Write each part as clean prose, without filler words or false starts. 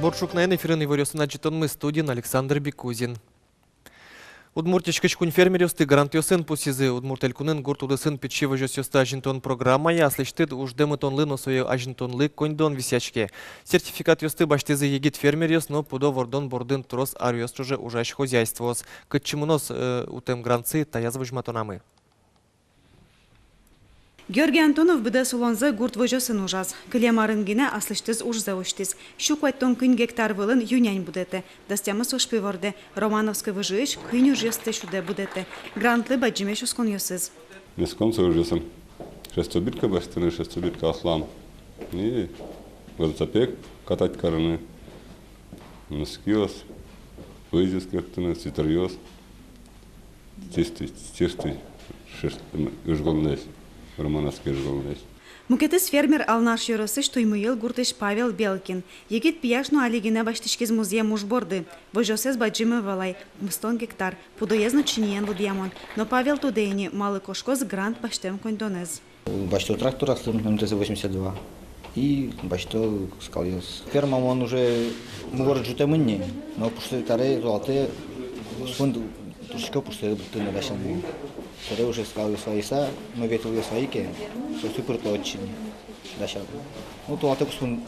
Боршук на эфирный вырёс на мы студин Александр Бекузин. Удмуртичкач кун фермерёсты гарантиосын пусизы удмуртелькунын гуртудысын печевы жёсёста ажинтон программа яслыштыд уждемы тонлы носое ажинтонлы коньдон висячке. Сертификат ёсты баштызы егит фермерёс, но пудо вордон бордын трос арёс уже ужащ хозяйствос. Кытчымунос утем гранцы таяз выжматонамы. Георгий Антонов быда солонза гурт выжосын ужаз. Кылемарынгина аслыштыз ужза уштиз. Щуквайттон кын гектар вылын юнянь будете. Дастямы сошпы ворде. Романовской выжиыш кыню жесты шуде будете. Грантлы баджимеш ускон ёсыз. Несконца ужасом. Шестобитка бастыны, шестобитка аслам. И велосипед катать караны. Носкиос, выйдет скрыттыны, цитарьёс. Чистый, шестой, ужгонлес. Романовский ужгонлес. Мукетес фермер алнаш йоросыш туймыйыл гуртыш Павел Белкин. Егит пияшну алигине баштышкиз музей мужборды. Выжосез баджимы валай, 100 гектар. Пудоезну чиниен лудьямон. Но Павел тудейни малы кошкоз грант баштем кондонез. Башто трактор аслым МТЗ-82. И башто скалёс. Ферма он уже мугор жутемынни. Но пушты таре золоте фонд тушка пушты ты на дашен. Таре уже скалёс своиса, мы ветули своике. Что супер то очень дашен. Ну то аты кусын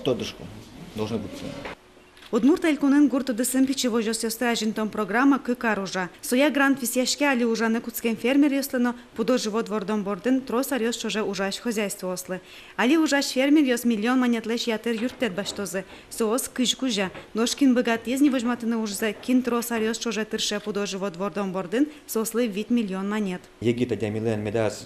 тодышку должны быть. Удмурт элькунын гуртудысын пичевой жосёсты ажинтон программа кыкар ужа. Соя грант висяшке али ужаны куцкен фермер ёслыно, пудо живот вордон бордын трос арёс чоже ужаш хозяйство ослы. Али ужаш фермер ёс миллион монетлеш ятыр юртет баштозы. Соос кыж кужа. Ношкин богат езни выжматыны ужза, кин трос арёс чоже тырше пудо живот вордон бордын, сослы вид миллион монет. Егита дямилен медас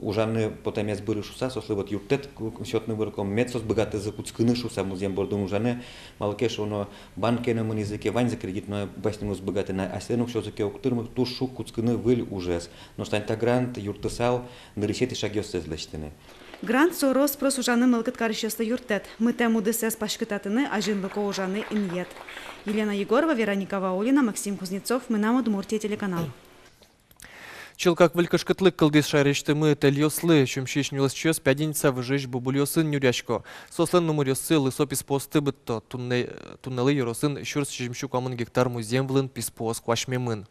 ужаны потемес бырышуса, сослы вот юртет счетный вырком медсос богаты за куцкыны шуса музем бордын ужаны, малкеш оно банкена мы языке ваньза кредитно баснемус богаты на асенук что заке уктырмы тушу куцкыны выль ужес. Но стань та грант юртысал на решеты шагёс сезлештыны. Грант сорос прос ужаны мылкыт карышёсты юртет. Мы тему дысес пашкытатыны ажинлыко ужаны иньет. Елена Егорова, Вероника Ваулина, Максим Кузнецов. Мы на Удмуртия телеканал. Чилкак вылькашкытлык кылдыс шайрышты мы тельёслы, чумшишнюлыс чёс пядинца выжиж бубульёсын нюряшко. Сослен нумырёсы лысопис посты бытто, туннелы юросын шурс жимшу камын гектар музем влын писпоос квашмемын.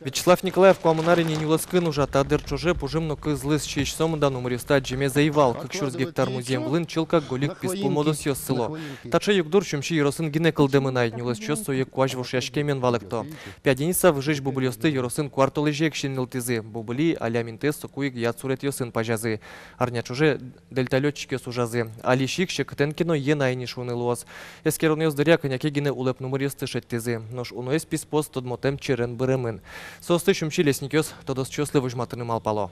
Вячеслав Николаев коммунарине нюласкын уже тадыр чуже пужимно кызлыс чеч сомында нумырёста джеме заевал, как шурс гектар музем влын чилкак голик писпу модос ёсыло. Тача югдур чумши юросын гине кылдымына нюлас чёс сое кваш вушяшкемен валыкто. Пяденица выжиж бубульёсты юросын кварталы жек шиннилтызы, бубули аля минте сокуик яцурет ёсын пажазы. Арня чуже дельталётчики сужазы. Али шикше кытенкино ена айнишуны луаз. Эскерон ёздыря коняке гине улеп нумырёсты шеттызы. Нош уноэс писпос тодмотем черен бырымын. Состы шумши лесникёс тодос чёслы выжматыны малпало.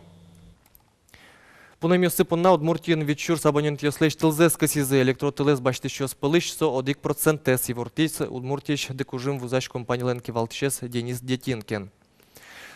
Пунемёсы пунна Удмуртиен вечур сабонент ёслеш тылзес касизы электротылез башты чёс пылыш со 1% тес евортис Удмуртич декужим вузаш компаниялен кивалтчес Денис Детинкин.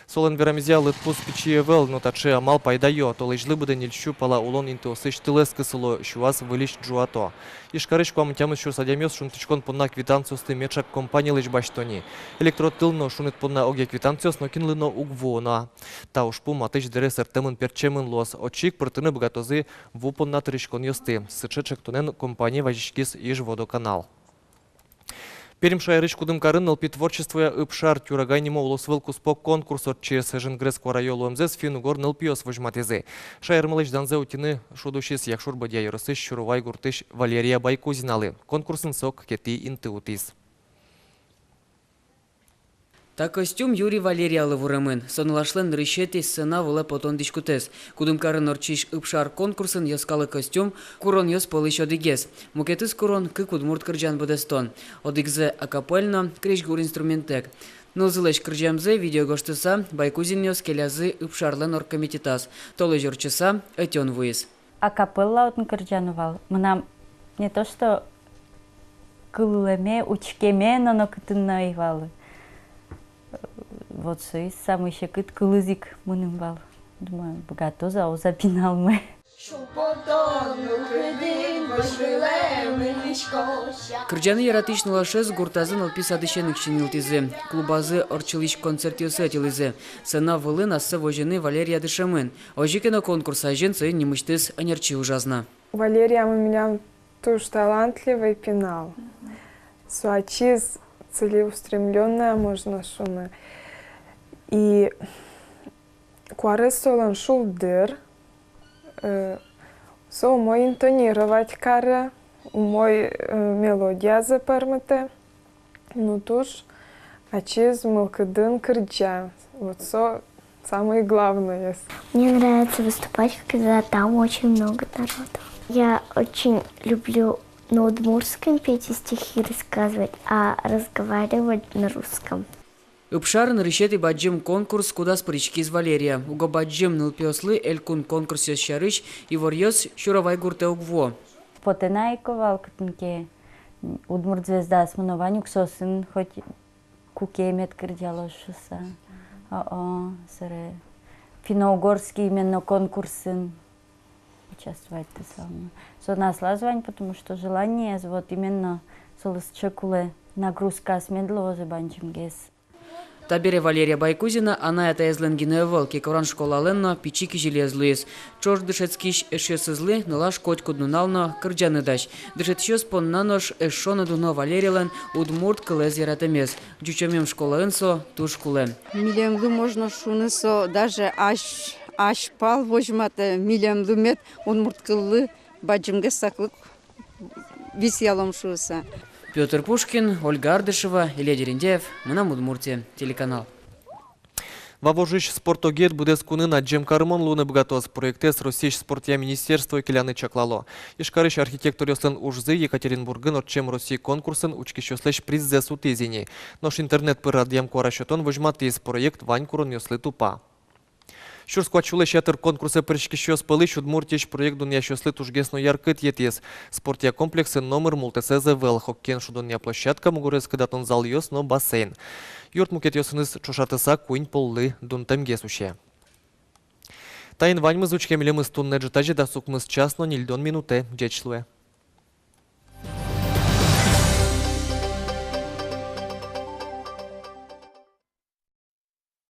Солен верамизя лытпус пичиевел, но таче амал пайдайо, то лежлы бы нельщу пала улон интеосыш тылес кысыло, шуаз вылиш джуато. Ишкарыш куамтямыз шур садямёс шунтычкон пунна квитанциос ты мечак компания лишь баштони. Электротылно шунит пунна оге квитанциос, но кинлыно угвона. Та ушпу матыч дерес артемын перчемын лос, очик протыны богатозы вупунна тырышкон ёсты. Сычечек тунен компании важишкис иж водоканал. Перим шайрыч кудым карын ылпи творчество ыпшар тюрагайнимо улосвыл куспок конкурс от ЧС Жингресского райола МЗС финугор нылпиос выжматезы. Шайрмылыч данзе утины шудушис якшур бадья юрысыш Шурувай гуртыш Валерия Байкузиналы. Конкурсын сок кети инты утис. Та костюм Юрий Валериалы вурамын. Сонлашлен решети сцена выле потон дискутес. Кудымкарын орчиш ыпшар конкурсын яскалы костюм курон яс полыш одигес. Мукетыс курон кык удмурт кырджан бадестон. Одигзе акапельно креш гур инструментек. Нозылеш кырджамзе видеогоштыса Байкузин яс келязы ыпшарлен оргкомитетас. Толы жорчыса этен выез. Акапелла отын кырджанывал. Мынам не то что кылылеме, учкеме, но кытынна ивалы. Вот союз самый еще кыт кылызик мыным бал. Думаю, богато за запинал мы. Кырджаны яратышны лашез гуртазын алпи садышенік шинилтизы. Клубазы орчылыш концерт ёсетилизы. Сына вылын асы вожены Валерия Дышамын. Ожикена конкурса жен сайын немыштыз анерчи ужазна. Валерия у меня туж талантливый пенал. Суачиз целеустремленная можно шуны. И куаресолан шулдыр. Со мой интонировать кара, мой мелодия запармите. Ну туж, ачиз мылкыдын кырджа. Вот со самое главное. Мне нравится выступать, когда там очень много народу. Я очень люблю на удмуртском петь и стихи рассказывать, а разговаривать на русском. Упшарын решети баджим конкурс куда спрички из Валерия. Уго баджим нылпиослы элькун конкурс ёс шарыш и ворьёс шуровай гурте угво. Потенайковал кытынке Удмурт звезда сманованюк сосын хоть кукемет кырдялошуса. Сыре финно-угорский именно конкурсын участвовать-то самое. Со наслазвань, потому что желание вот именно солысчекуле нагрузка смедло забанчим гес. Табере Валерия Байкузина, она это эзленгине волки, коран школа ленно, пичики железлуес. Чор дышецкиш эшесызлы, нулаш коть куднунално, кырджаны даш. Дышет щёс понна нож эшшоны дуно Валериялен, удмурт кылез яратемес. Дючомем школа энсо, туш кулен. Милемлу можно шунысо, даже аш пал возьмат, милемлу мет, удмурт кыллы, баджимге саклык, висялом шуса. Петр Пушкин, Ольга Ардышева, Илья Дерендеев, Мынам Удмуртия, телеканал. Вавожич спортогет буде скуны на джем кармон луны богатос проекте с Российш спортия министерства Киляны Чаклало. Ишкарыш архитектор ёслен ужзы Екатеринбургын отчем России конкурсын учки щослеш приззе сутезини. Нож интернет пырадьям куарашотон вожмат из проект Вань Курон ёслы тупа. Щурску чулеш ятыр конкурсы пырышки щос пылыш Удмуртич проект дунья щослы тужгесно яркыт етес. Спортия комплексы номер мултесезе вел хоккен шудунья площадка мугурецкий датон зал ёс, но бассейн. Юрт мукет ёсыныз чушатыса куинь поллы дунтем гесуще. Тайн ваньмыз учкемелемыз тунне джитажи да сукмыз час, но нильдон минуте джечлуе.